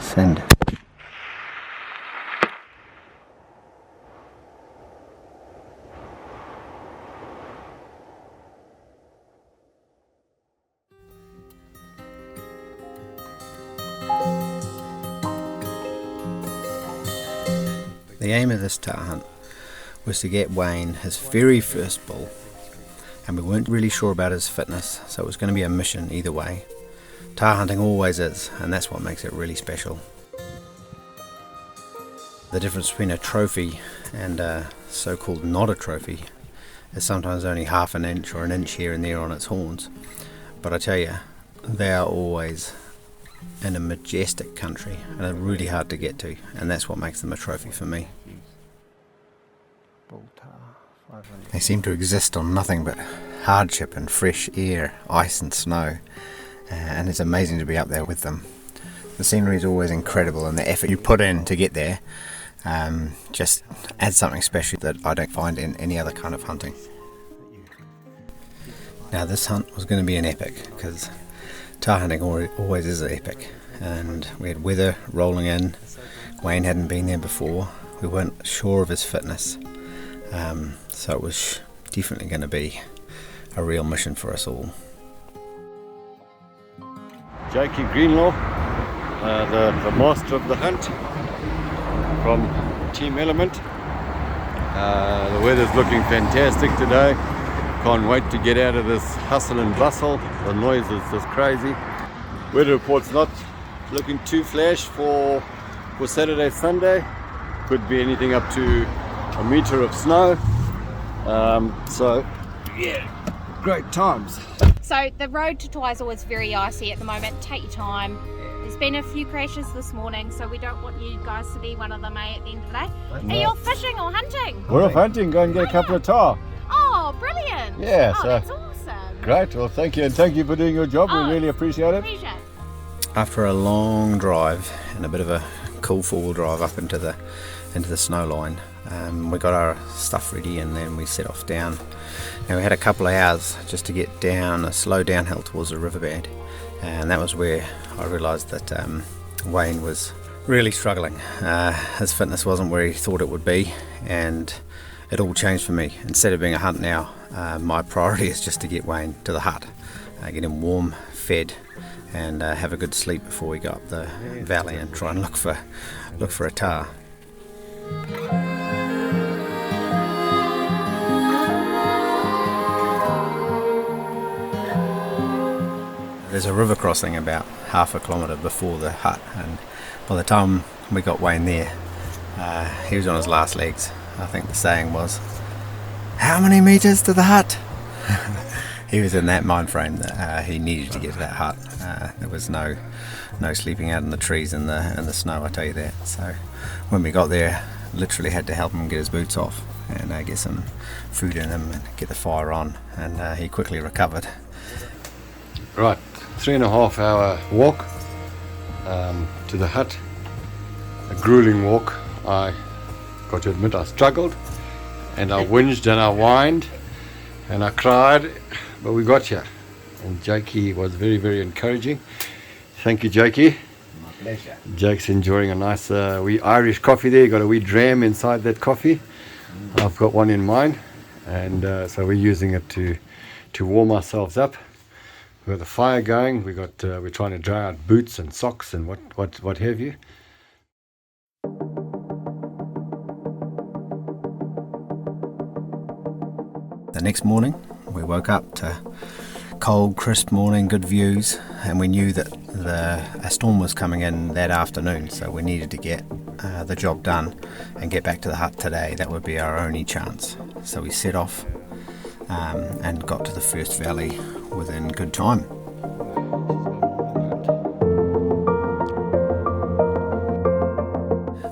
Send. The aim of this tahr hunt was to get Wayne his very first bull, and we weren't really sure about his fitness, so it was going to be a mission either way. Tahr hunting always is, and that's what makes it really special. The difference between a trophy and a so-called not a trophy is sometimes only half an inch or an inch here and there on its horns, but I tell you, they are always in a majestic country and are really hard to get to, and that's what makes them a trophy for me. Bull Tahr. They seem to exist on nothing but hardship and fresh air, ice and snow, and it's amazing to be up there with them. The scenery is always incredible, and the effort you put in to get there just adds something special that I don't find in any other kind of hunting. Now this hunt was going to be an epic, because tahr hunting always is an epic, and we had weather rolling in. Wayne hadn't been there before, we weren't sure of his fitness, so it was definitely going to be a real mission for us all. Jakey Greenlaw, the master of the hunt from Team Element. The weather's looking fantastic today. Can't wait to get out of this hustle and bustle. The noise is just crazy. Weather report's not looking too flash for Saturday, Sunday. Could be anything up to a meter of snow. So yeah, great times. So the road to Twizel is very icy at the moment. Take your time. There's been a few crashes this morning, so we don't want you guys to be one of them, at the end of the day. No. Are you off fishing or hunting? We're off hunting, go and get a couple of tahr. Oh, brilliant. Yeah, oh, so that's awesome. Great, well thank you, and thank you for doing your job. We really appreciate it. Pleasure. After a long drive and a bit of a cool four-wheel drive up into the snow line, we got our stuff ready, and then we set off down. Now we had a couple of hours just to get down a slow downhill towards the riverbed, and that was where I realised that Wayne was really struggling. His fitness wasn't where he thought it would be, and it all changed for me. Instead of being a hunt now, my priority is just to get Wayne to the hut, get him warm, fed, and have a good sleep before we go up the valley and try and look for a tahr. There's a river crossing about half a kilometre before the hut, and by the time we got Wayne there, he was on his last legs. I think the saying was, "How many metres to the hut?" He was in that mind frame that he needed to get to that hut. There was no sleeping out in the trees and the snow, I tell you that. So when we got there, literally had to help him get his boots off and get some food in him and get the fire on, and he quickly recovered. Right, 3.5 hour walk to the hut. A grueling walk. I got to admit I struggled, and I whinged and I whined and I cried, but we got here. And Jakey was very, very encouraging. Thank you, Jakey. My pleasure. Jake's enjoying a nice wee Irish coffee there. You got a wee dram inside that coffee. I've got one in mine, and so we're using it to warm ourselves up. We've got the fire going. We're trying to dry out boots and socks and what have you. The next morning, we woke up to cold, crisp morning, good views, and we knew that a storm was coming in that afternoon, so we needed to get the job done and get back to the hut today. That would be our only chance. So we set off and got to the first valley within good time.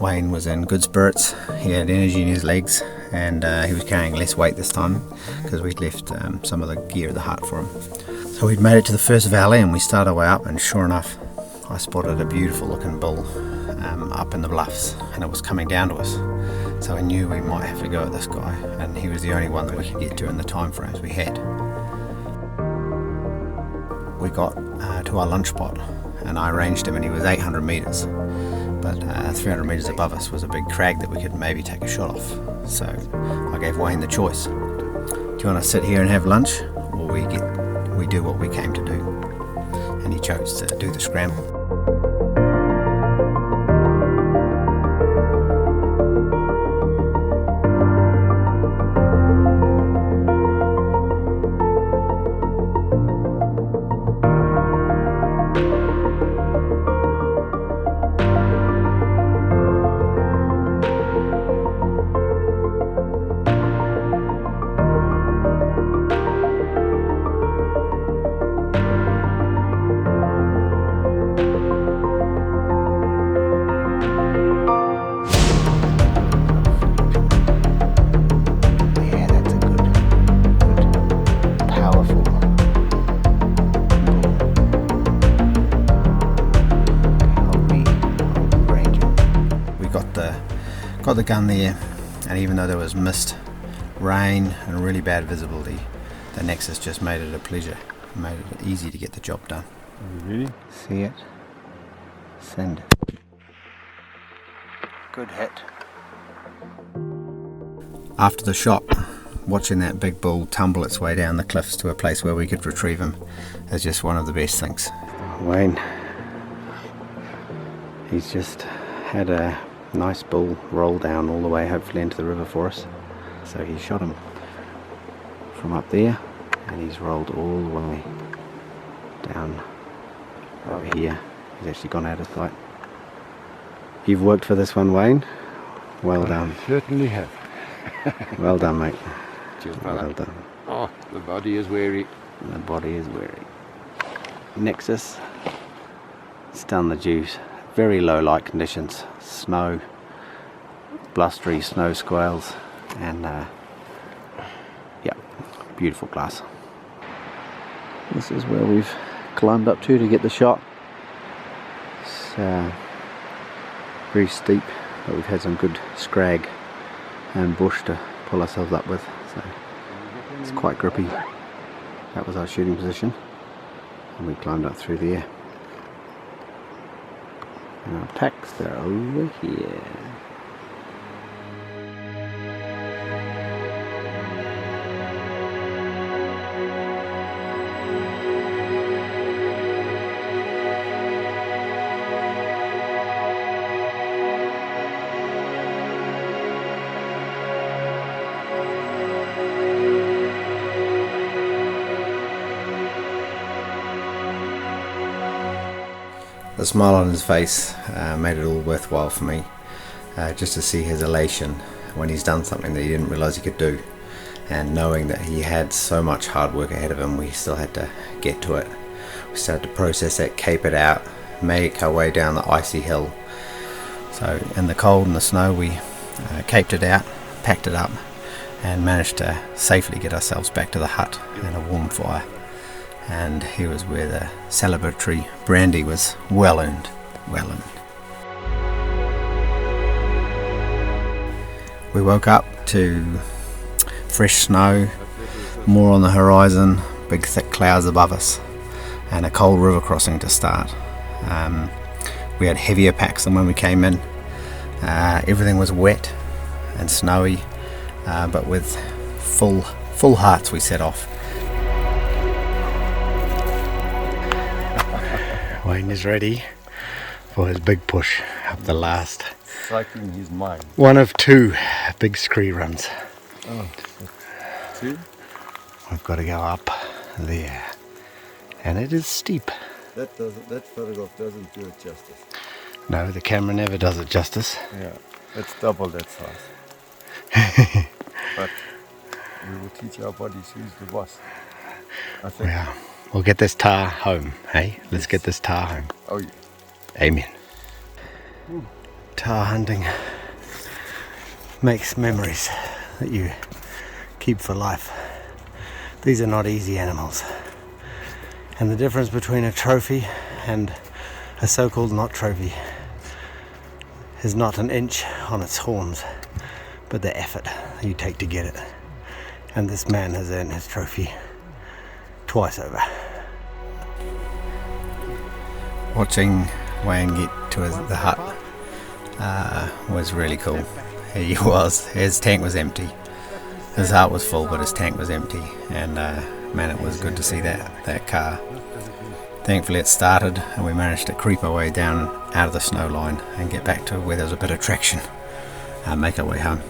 Wayne was in good spirits, he had energy in his legs, and he was carrying less weight this time because we'd left some of the gear at the hut for him. So we'd made it to the first valley and we started our way up, and sure enough I spotted a beautiful looking bull up in the bluffs, and it was coming down to us. So I knew we might have to go at this guy, and he was the only one that we could get to in the time frames we had. We got to our lunch spot and I ranged him, and he was 800 metres. But 300 metres above us was a big crag that we could maybe take a shot off. So I gave Wayne the choice. Do you want to sit here and have lunch, or we do what we came to do? And he chose to do the scramble. Got the gun there, and even though there was mist, rain and really bad visibility, the Nexus just made it a pleasure. It made it easy to get the job done. Are you ready? See it? Send. Good hit. After the shot, watching that big bull tumble its way down the cliffs to a place where we could retrieve him is just one of the best things. Wayne, he's just had a nice bull roll down all the way, hopefully into the river for us. So he shot him from up there, and he's rolled all the way down over here. He's actually gone out of sight. You've worked for this one, Wayne. Well done. I certainly have. Well done, mate. Cheers, brother. Well done. Oh, the body is weary. The body is weary. Nexus, it's done the juice. Very low light conditions, snow, blustery snow squalls, and yeah, beautiful glass. This is where we've climbed up to get the shot. It's very steep, but we've had some good scrag and bush to pull ourselves up with, so it's quite grippy. That was our shooting position, and we climbed up through there. And our packs are over here. The smile on his face made it all worthwhile for me, just to see his elation when he's done something that he didn't realise he could do, and knowing that he had so much hard work ahead of him, we still had to get to it. We started to process it, cape it out, make our way down the icy hill. So in the cold and the snow we caped it out, packed it up, and managed to safely get ourselves back to the hut and a warm fire. And here was where the celebratory brandy was well earned, well earned. We woke up to fresh snow, more on the horizon, big thick clouds above us, and a cold river crossing to start. We had heavier packs than when we came in. Everything was wet and snowy, but with full hearts we set off. Wayne is ready for his big push up the last Cycling his mind. one of two big scree runs. Oh, see? We've got to go up there, and it is steep. That photograph doesn't do it justice. No, the camera never does it justice. Yeah, it's double that size. But we will teach our bodies who's the boss. I think. Yeah, we'll get this tar home, hey? Let's get this tar home. Oh yeah. Amen. Tahr hunting makes memories that you keep for life. These are not easy animals, and the difference between a trophy and a so-called not trophy is not an inch on its horns, but the effort you take to get it. And this man has earned his trophy twice over. Watching Wayne get to the hut was really cool. His tank was empty. His heart was full, but his tank was empty, and man, it was good to see that car. Thankfully it started, and we managed to creep our way down out of the snow line and get back to where there was a bit of traction and make our way home.